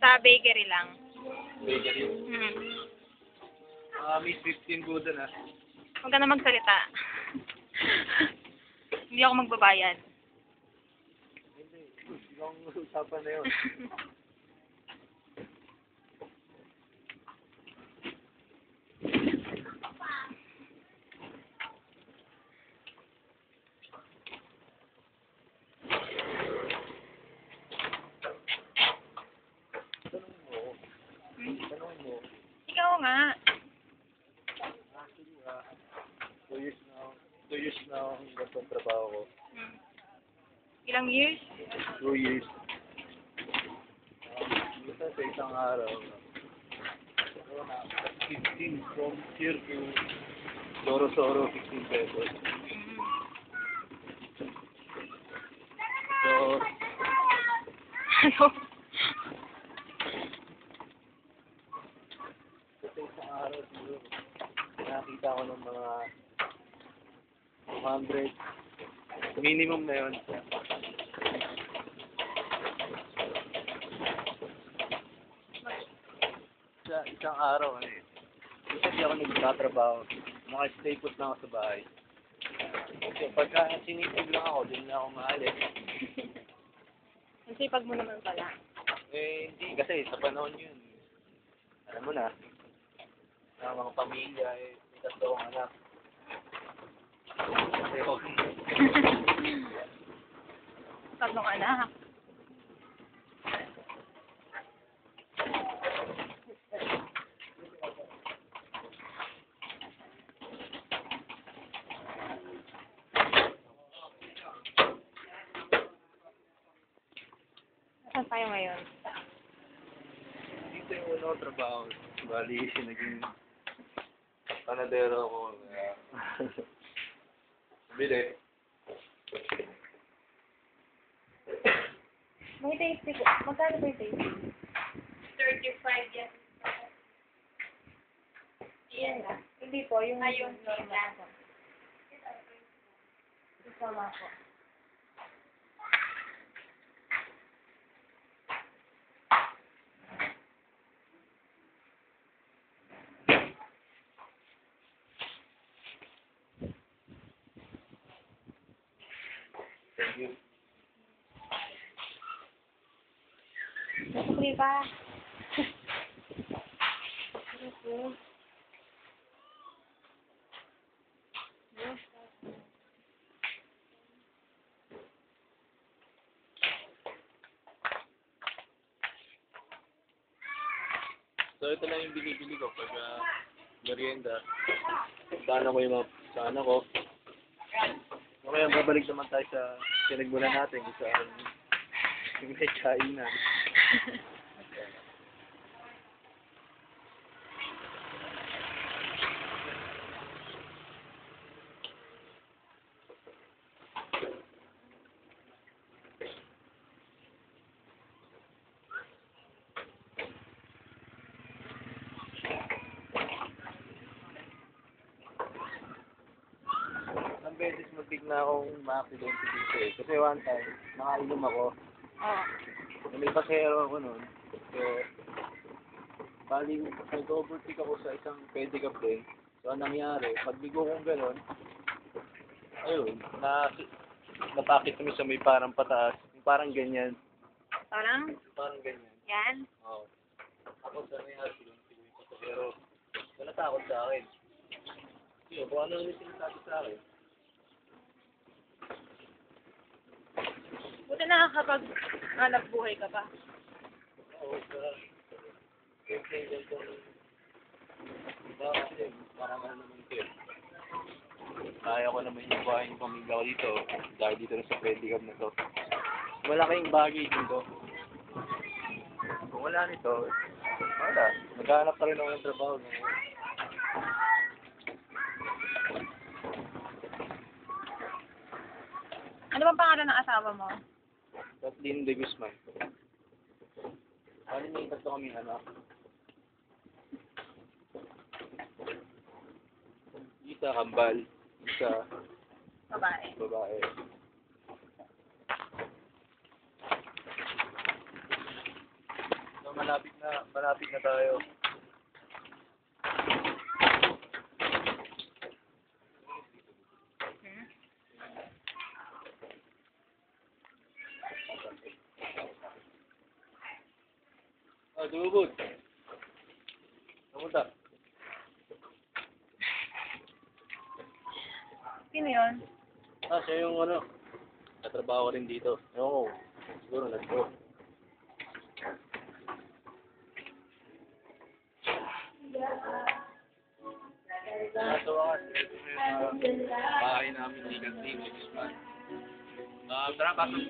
Sa bakery lang. Bakery. May 15 po doon, ah. Huwag ka na magsalita. Hindi ako magbabayad. Hindi. Ibang usapan na yun. Tanong mo. Ikaw nga. Actually, 2 years na akong ganitong trabaho ko. Ilang years? 2 years. Minsan sa isang araw, 15 from here to Soro-Soro, 15 pesos. So, Ano? sa isang araw, siguro, nakakita ko ng mga 200. Minimum na yun. Sa isang araw, minsan di ako nagtatrabaho. Naka-stay put lang ako sa bahay. So, pagka sinipig lang ako, din na ako maalis. Ang sipag mo naman pala. Hindi kasi sa panahon yun. Alam mo na, ng mga pamilya, may 3 anak. Tatlong anak. Saan tayo ngayon? Dito yung unang trabaho. Bali, naging panadero ako. Bili. May tasty ko. Magkano ba yung tasty? 35 yan. Yan na. Hindi po, yung normal po. Isama po. Thank you. Sukli ba? Okay. So, ito lang yung binibili ko pag merienda. Sana ko yung mga sana ko. Okay, babalik naman tayo sa pinagmulan natin kung saan yung may kainan. Ang beses muntik na akong ma-accident dito eh. Kasi one time, nakainom ako. Oo. May pasahero ako nun. So, bali, nag-overtake ako sa isang pedicab din. So, anong nangyari, pagbigo kong gano'n, ayun, napakit kami sa may parang pataas. Yung parang ganyan. Parang? Parang ganyan. Yan? Oo. Ako sa nangyari, siguro yung pasahero. Wala takot sa akin. Yun, kung ano yung sinasabi sa akin. Buti nakakapag-hanap buhay ka pa. Oo, kasi ganito. Diba kasi, parang ano naman ito eh. Kaya ko naman yung buhay ng pamilya ko dito. Dahil dito rin sa pedicab na to. Malaking bagay dito. Kung wala nito, wala. Maghanap pa rin ako ng trabaho. Ano bang pangalan ng asawa mo? Kathleen de Guzman. Ano may tatlo kami anak? Isa kambal, isa Babae. babae. So, malapit na tayo. Ah, dumubod. Kamusta? Sino yun? Ah, siya yung ano, katrabaho rin dito. Oo, siguro nag-go. Sa wakas, ito yung bahay namin ni Kathleen, Guzman. Tara, pasok.